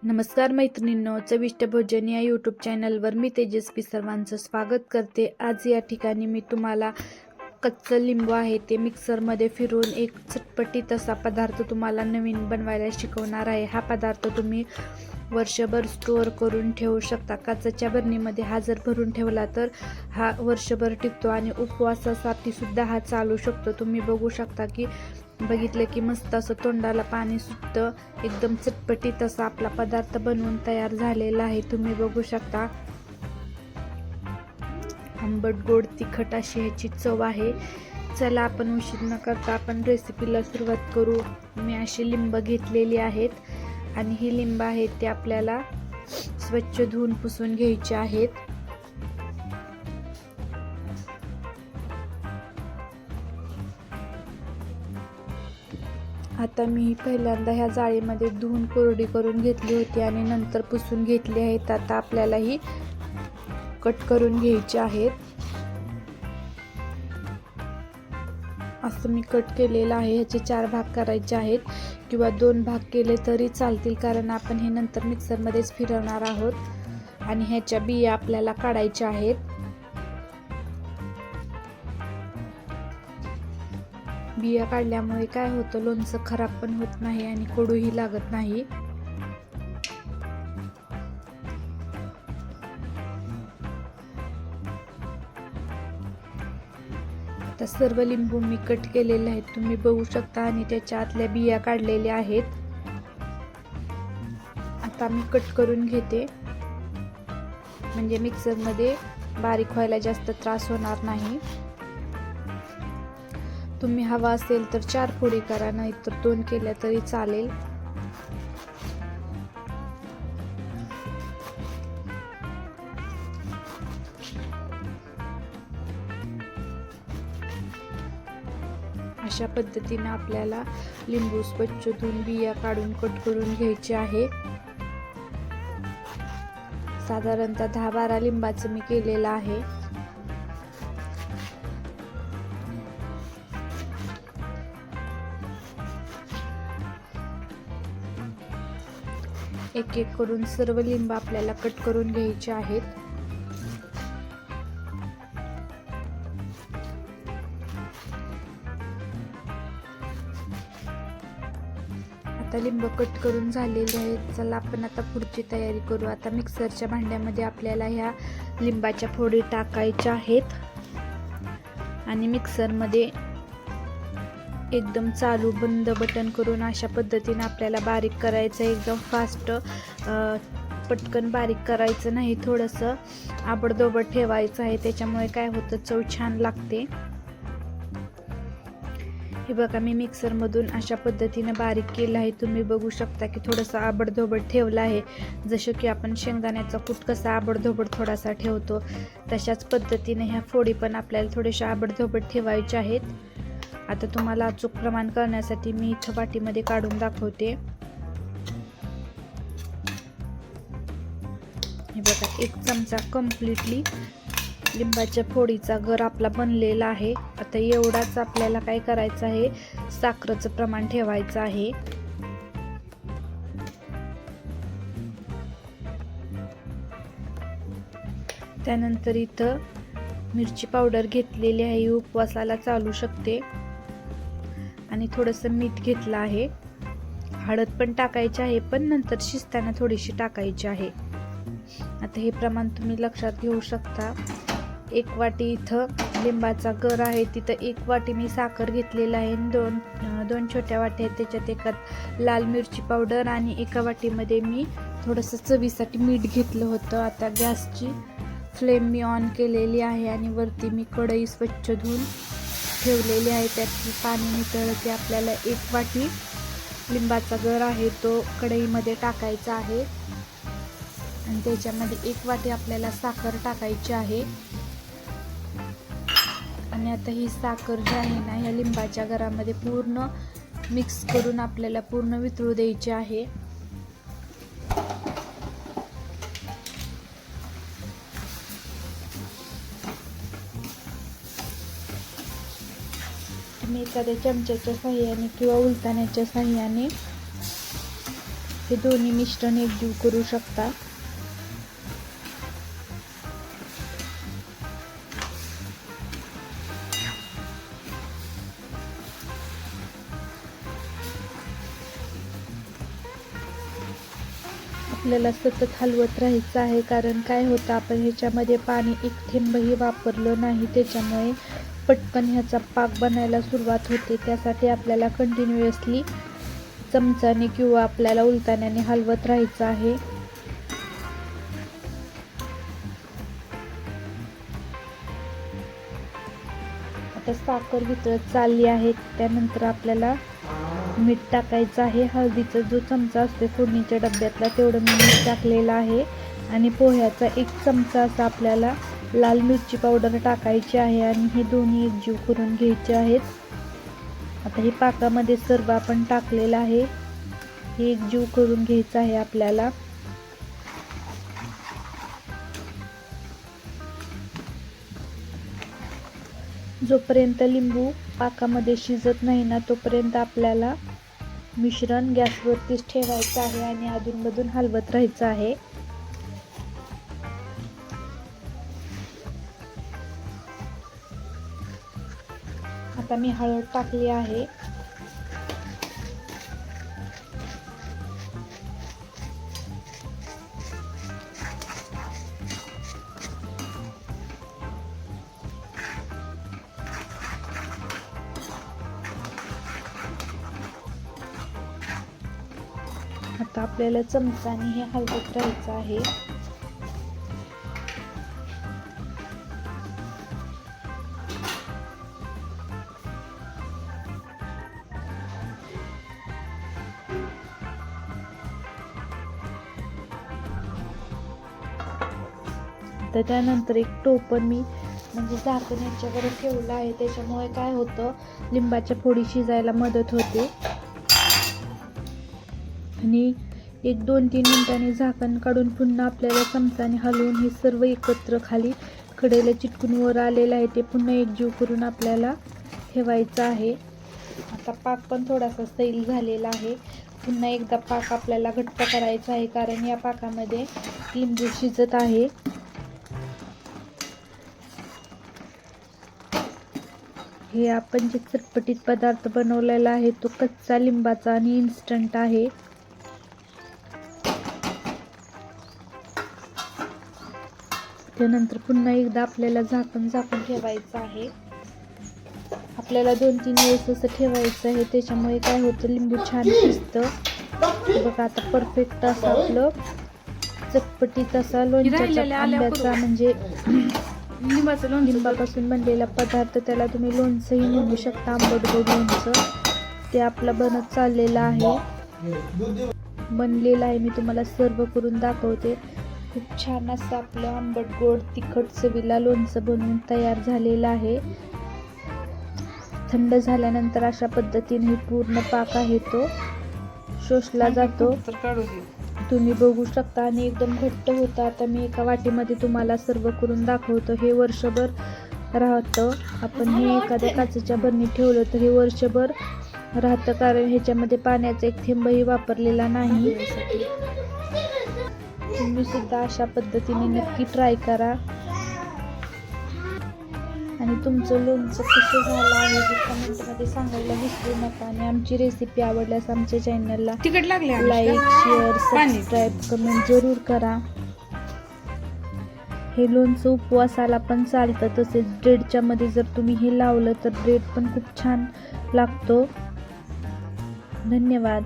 नमस्कार मैत्रिणींनो, चविष्ट भोजन या यूट्यूब चॅनलवर मी तेजस्वी सर्वांचं स्वागत करते। आज या ठिकाणी मी तुम्हाला कच्चं लिंबू आहे ते मिक्सरमध्ये फिरवून एक चटपटीत असा पदार्थ तुम्हाला नवीन बनवायला शिकवणार आहे। हा पदार्थ तुम्ही वर्षभर स्टोअर करून ठेवू शकता। काचेच्या बरणीमध्ये हा जर भरून ठेवला तर हा वर्षभर टिकतो आणि उपवासासाठी सुद्धा हा चालू शकतो। तुम्ही बघू शकता की बघितलं की मस्त असं तोंडाला पाणी सुटतं, एकदम चटपटीत असा आपला पदार्थ बनवून तयार झालेला आहे। तुम्ही बघू शकता आंबट गोड तिखट अशी ह्याची चव आहे। चला आपण उशीर न करता आपण रेसिपीला सुरुवात करू। मी अशी लिंब घेतलेली आहेत आणि ही लिंब आहेत ते आपल्याला स्वच्छ धुवून पुसून घ्यायची आहेत। आता मी पहिल्यांदा ह्या जाळीमध्ये धुवून कोरडी करून घेतली होती आणि नंतर पुसून घेतली आहेत। आता आपल्याला ही कट करून घ्यायची आहेत। असं मी कट केलेलं आहे। ह्याचे 4 भाग करायचे आहेत किंवा 2 भाग केले तरी चालतील, कारण आपण हे नंतर मिक्सरमध्येच फिरवणार आहोत आणि ह्याच्या बिया आपल्याला काढायच्या आहेत। बिया काढल्यामुळे काय होतं, लोणचं खराब पण होत नाही आणि कडूही लागत नाही। आता सर्व लिंबू मी कट केलेले आहेत, तुम्ही बघू शकता, आणि त्याच्या आतल्या बिया काढलेल्या आहेत। आता मी कट करून घेते, म्हणजे मिक्सरमध्ये बारीक व्हायला जास्त त्रास होणार नाही। तुम्ही हवा असेल तर 4 फोडी करा, नाहीतर 2 केल्या तरी चालेल। अशा पद्धतीने आपल्याला लिंबू स्वच्छ धुवून बिया काढून कट करून घ्यायचे आहे। साधारणतः 10-12 लिंबाचं मी केलेलं आहे। एक एक करून सर्व लिंब आपल्याला कट करून घ्यायचे आहेत। आता लिंब कट करून झालेले आहेत। चला आपण आता पुढची तयारी करू। आता मिक्सरच्या भांड्यामध्ये आपल्याला ह्या लिंबाच्या फोडी टाकायच्या आहेत आणि मिक्सरमध्ये एकदम चालू बंद बटन करून अशा पद्धतीने आपल्याला बारीक करायचं आहे। एकदम फास्ट पटकन बारीक करायचं नाही, थोडंसं आबडधोबड ठेवायचं आहे, त्याच्यामुळे काय होतं, चव छान लागते। हे बघा मी मिक्सरमधून अशा पद्धतीने बारीक केलं आहे। तुम्ही बघू शकता की थोडंसं आबडधोबड ठेवलं आहे, जसं की आपण शेंगदाण्याचा कूट कसा आबडधोबड थोडासा ठेवतो तशाच पद्धतीने ह्या फोडी पण आपल्याला थोड्याशा आबडधोबड ठेवायच्या आहेत। आता तुम्हाला अचूक प्रमाण करण्यासाठी मी इथं वाटीमध्ये काढून दाखवते। हे बघा 1 चमचा कम्प्लिटली लिंबाच्या फोडीचा गर आपला बनलेला आहे। आता एवढाच आपल्याला काय करायचं आहे, साखरेचं प्रमाण ठेवायचं आहे। त्यानंतर इथं मिरची पावडर घेतलेली आहे, उपवासाला चालू शकते, आणि थोडंसं मीठ घेतलं आहे। हळद पण टाकायची आहे, पण नंतर शिजताना थोडीशी टाकायची आहे। आता हे प्रमाण तुम्ही लक्षात घेऊ शकता। 1 वाटी इथं लिंबाचा गर आहे, तिथं 1 वाटी मी साखर घेतलेला आहे। 2 छोट्या वाट्या आहेत, त्याच्यात एकात लाल मिरची पावडर आणि एका वाटीमध्ये मी थोडंसं चवीसाठी मीठ घेतलं होतं। आता गॅसची फ्लेम मी ऑन केलेली आहे आणि वरती मी कढई स्वच्छ धुवून ठेवलेली आहे, त्यात पाणी नितळलं की आपल्याला 1 वाटी लिंबाचा गर आहे तो कढईमध्ये टाकायचा आहे आणि त्याच्यामध्ये 1 वाटी आपल्याला साखर टाकायची आहे। आणि आता ही साखर जी आहे ना, ह्या लिंबाच्या गरामध्ये पूर्ण मिक्स करून आपल्याला पूर्ण वितळू द्यायची आहे। तुम्ही एखाद्या चमच्याच्या साहाय्याने किंवा उलथण्याच्या साहाय्याने हे दोन्ही मिश्रण एकजीव करू शकता. आपल्याला सतत हलवत राहायचं आहे, कारण काय होतं, आपण ह्याच्यामध्ये पाणी एक थेंबही वापरलं नाही, त्याच्यामुळे पटकन ह्याचा पाक बनायला सुरुवात होते. त्यासाठी आपल्याला कंटिन्युअसली चमचाने किंवा आपल्याला उलताण्याने हलवत राहायचं आहे. आता साखर वितळत चालली आहे. त्यानंतर आपल्याला मीठ टाकायचं आहे. हळदीचा जो चमचा असतो फोडणीच्या डब्यातला तेवढं मी मीठ टाकलेलं आहे. आणि पोह्याचा 1 चमचा असा आपल्याला लाल मिरची पावडर टाकायची आहे आणि हे दोन्ही एकजीव करून घ्यायचे आहेत. आता हे पाकामध्ये सर्व आपण टाकलेलं आहे, हे एकजीव करून घ्यायचं आहे आपल्याला. जोपर्यंत लिंबू पाकामध्ये शिजत नाही ना, तोपर्यंत आपल्याला मिश्रण गॅसवरतीच ठेवायचं आहे आणि अधूनमधून हलवत राहायचं आहे. आता मी हळद टाकली आहे. आता आपल्याला चमचाने हे हलवत राहायचं आहे. तर त्यानंतर एक टोपण मी म्हणजे झाकण याच्यावर ठेवलं आहे, त्याच्यामुळे काय होतं, लिंबाच्या फोडी शिजायला मदत होते. आणि 1-2-3 मिनिटांनी झाकण काढून पुन्हा आपल्याला चमचाने हलवून हे सर्व एकत्र खाली कडेला चिटकून वर आलेलं आहे ते पुन्हा एकजीव करून आपल्याला ठेवायचं आहे. आता पाक पण थोडासा सैल झालेला आहे. पुन्हा एकदा पाक आपल्याला घट्ट करायचा आहे, कारण या पाकामध्ये लिंबू शिजत आहे. हे आपण जे चटपटीत पदार्थ बनवलेला आहे तो कच्चा लिंबाचा आणि इन्स्टंट आहे. त्यानंतर पुन्हा एकदा आपल्याला झाकण ठेवायचं आहे. आपल्याला 2-3 वेळेस असं ठेवायचं आहे, त्याच्यामुळे काय होतं, लिंबू छान शिजतं. बघा आता परफेक्ट असं आपलं चटपटीत असा लोणच्याचा आंब्याचा म्हणजे लिंबापासून बनलेला पदार्थ, त्याला तुम्ही लोणचंही म्हणू शकता, आंबट गोड लोणचं, ते आपलं बनत चाललेलं आहे, बनलेलं आहे. मी तुम्हाला सर्व करून दाखवते. खूप छान असं आपलं आंबट गोड तिखट चवीला लोणचं बनवून तयार झालेलं आहे. थंड झाल्यानंतर अशा पद्धतीने पूर्ण पाक आहे तो शोषला जातो, तुम्ही बघू शकता, आणि एकदम घट्ट होतं. आता मी एका वाटीमध्ये तुम्हाला सर्व करून दाखवतो. हे वर्षभर राहतं. आपण हे एखाद्या काचेच्या बरणीत ठेवलं तर हे वर्षभर राहतं, कारण ह्याच्यामध्ये पाण्याचा एक थेंबही वापरलेला नाही. तुम्ही सुद्धा अशा पद्धतीने नक्की ट्राय करा. आणि तुमचं लोणचं कसं झालं आहे हे कमेंटमध्ये सांगायला विसरू नका. आणि आमची रेसिपी आवडल्यास आमच्या चॅनलला लाईक, शेअर, सबस्क्राईब, कमेंट जरूर करा. हे लोणचं उपवासाला पण चालतं, तसेच ब्रेडच्या मध्ये जर तुम्ही हे लावलं तर ब्रेड पण खूप छान लागतो. धन्यवाद.